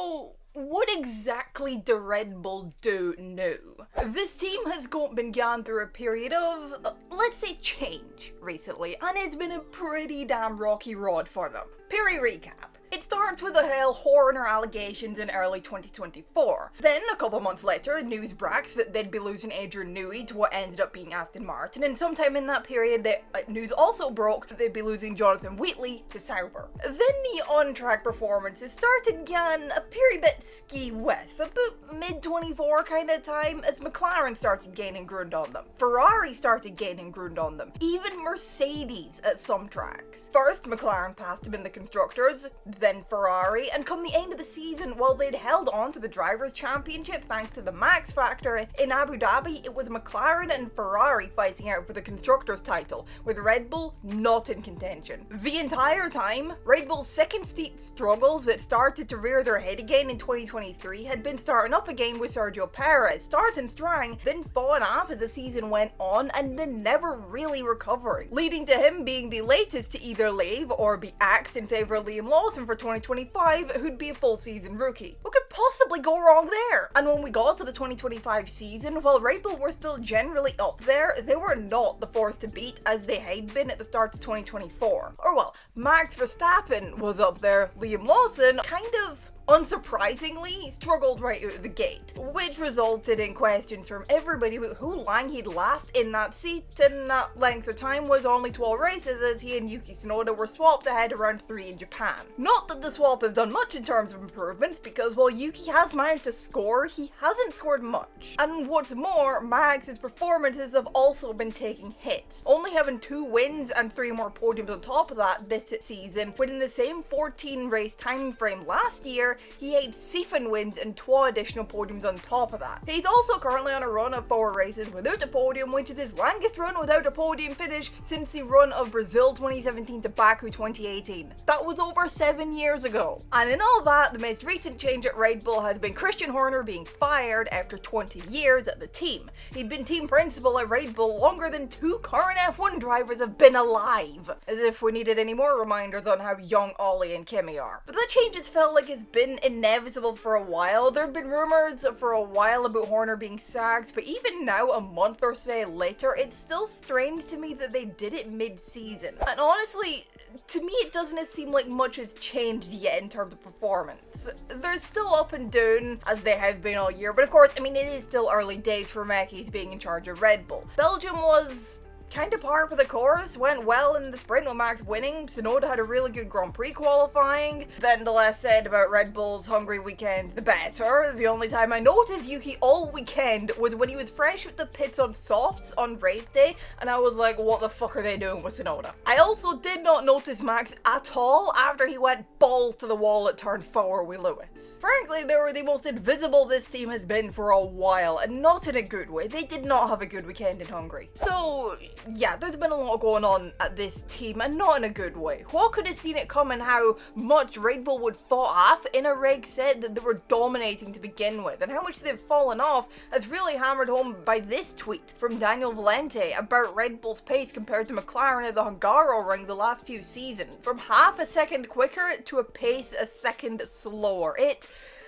So, what exactly do Red Bull do now? This team has been gone through a period of, let's say, change recently, and it's been a pretty damn rocky road for them. Recap. It starts with the Hale Horner allegations in early 2024. Then, a couple months later, news breaks that they'd be losing Adrian Newey to what ended up being Aston Martin, and sometime in that period, the news also broke that they'd be losing Jonathan Wheatley to Sauber. Then the on-track performances started getting a pretty bit ski with, about mid-24 kind of time, as McLaren started gaining ground on them. Ferrari started gaining ground on them. Even Mercedes at some tracks. First, McLaren passed them in the constructors, then Ferrari, and come the end of the season, while they'd held on to the Drivers' Championship thanks to the Max Factor in Abu Dhabi, it was McLaren and Ferrari fighting out for the Constructors' title, with Red Bull not in contention. The entire time, Red Bull's second seat struggles that started to rear their head again in 2023 had been starting up again with Sergio Perez, starting strong, then falling off as the season went on, and then never really recovering, leading to him being the latest to either leave or be axed in favour of Liam Lawson for 2025, who'd be a full season rookie. What could possibly go wrong there? And when we got to the 2025 season, while Red Bull were still generally up there, they were not the force to beat as they had been at the start of 2024. Or well, Max Verstappen was up there, Liam Lawson kind of unsurprisingly, struggled right out of the gate, which resulted in questions from everybody about how long he'd last in that seat, and that length of time was only 12 races as he and Yuki Tsunoda were swapped ahead around 3 in Japan. Not that the swap has done much in terms of improvements, because while Yuki has managed to score, he hasn't scored much. And what's more, Max's performances have also been taking hits, only having 2 wins and 3 more podiums on top of that this season, when in the same 14 race time frame last year, he had 7 wins and 2 additional podiums on top of that. He's also currently on a run of 4 races without a podium, which is his longest run without a podium finish since the run of Brazil 2017 to Baku 2018. That was over 7 years ago. And in all that, the most recent change at Red Bull has been Christian Horner being fired after 20 years at the team. He'd been team principal at Red Bull longer than 2 current F1 drivers have been alive. As if we needed any more reminders on how young Ollie and Kimi are. But that change has felt like it's been inevitable for a while. There have been rumors for a while about Horner being sacked, but even now, a month or so later, it's still strange to me that they did it mid-season. And honestly, to me it doesn't seem like much has changed yet in terms of performance. They're still up and down, as they have been all year, but of course, I mean, it is still early days for Mackey's being in charge of Red Bull. Belgium was kind of par for the course, went well in the sprint with Max winning. Tsunoda had a really good Grand Prix qualifying. Then the less said about Red Bull's Hungary weekend, the better. The only time I noticed Yuki all weekend was when he was fresh with the pits on softs on race day, and I was like, what the fuck are they doing with Tsunoda? I also did not notice Max at all after he went balls to the wall at turn 4 with Lewis. Frankly, they were the most invisible this team has been for a while, and not in a good way. They did not have a good weekend in Hungary. So yeah, there's been a lot going on at this team, and not in a good way. Who could have seen it coming how much Red Bull would fall off in a rig set that they were dominating to begin with, and how much they've fallen off is really hammered home by this tweet from Daniel Valente about Red Bull's pace compared to McLaren at the Hungaroring the last few seasons. From half a second quicker to a pace a second slower.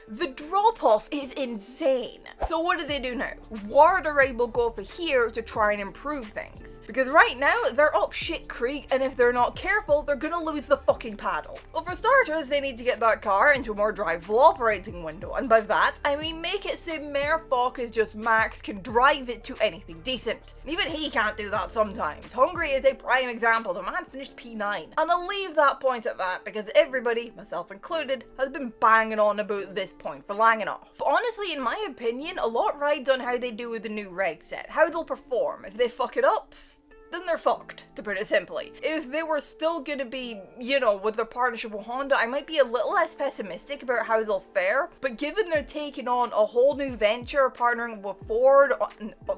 The drop-off is insane. So what do they do now? Where do Red Bull go for here to try and improve things? Because right now, they're up shit creek, and if they're not careful, they're gonna lose the fucking paddle. Well, for starters, they need to get that car into a more drivable operating window, and by that, I mean make it so mere focus just Max can drive it to anything decent. Even he can't do that sometimes. Hungary is a prime example. The man finished P9. And I'll leave that point at that, because everybody, myself included, has been banging on about this point for long enough. Honestly, in my opinion, a lot rides on how they do with the new reg set, how they'll perform. If they fuck it up, then they're fucked, to put it simply. If they were still gonna be, you know, with their partnership with Honda, I might be a little less pessimistic about how they'll fare, but given they're taking on a whole new venture, partnering with Ford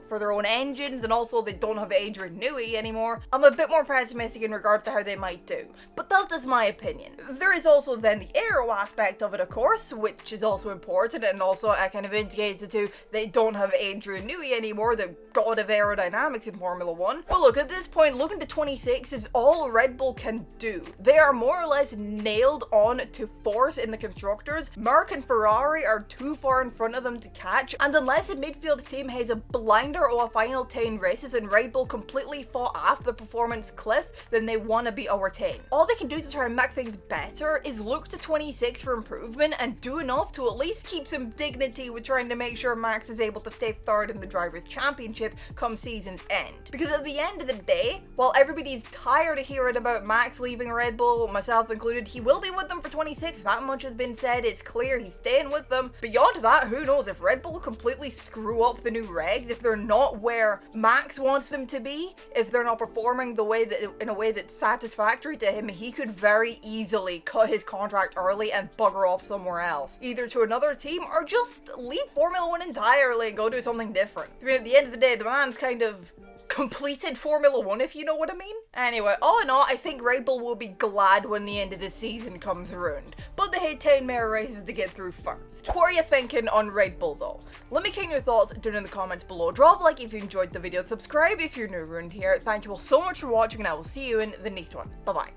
for their own engines, and also they don't have Adrian Newey anymore, I'm a bit more pessimistic in regards to how they might do. But that's just my opinion. There is also then the aero aspect of it, of course, which is also important, and also kind of indicates the two, they don't have Adrian Newey anymore, the god of aerodynamics in Formula 1. But look, at this point, looking to 26 is all Red Bull can do. They are more or less nailed on to 4th in the constructors. Merc and Ferrari are too far in front of them to catch, and unless the midfield team has a blinder or a final 10 races and Red Bull completely fall off the performance cliff, then they want to be our 10. All they can do to try and make things better is look to 26 for improvement and do enough to at least keep some dignity with trying to make sure Max is able to stay 3rd in the Drivers' Championship come season's end. Because at the end of the day, while everybody's tired of hearing about Max leaving Red Bull, myself included, he will be with them for 26. That much has been said. It's clear he's staying with them. Beyond that, who knows? If Red Bull completely screw up the new regs, if they're not where Max wants them to be, if they're not performing the way that in a way that's satisfactory to him, he could very easily cut his contract early and bugger off somewhere else, either to another team or just leave Formula 1 entirely and go do something different. I mean, at the end of the day, the man's kind of completed Formula 1, if you know what I mean. Anyway, all in all, I think Red Bull will be glad when the end of the season comes around, but they had 10 more races to get through first. What are you thinking on Red Bull though? Let me know your thoughts down in the comments below. Drop a like if you enjoyed the video, subscribe if you're new around here. Thank you all so much for watching, and I will see you in the next one. Bye bye.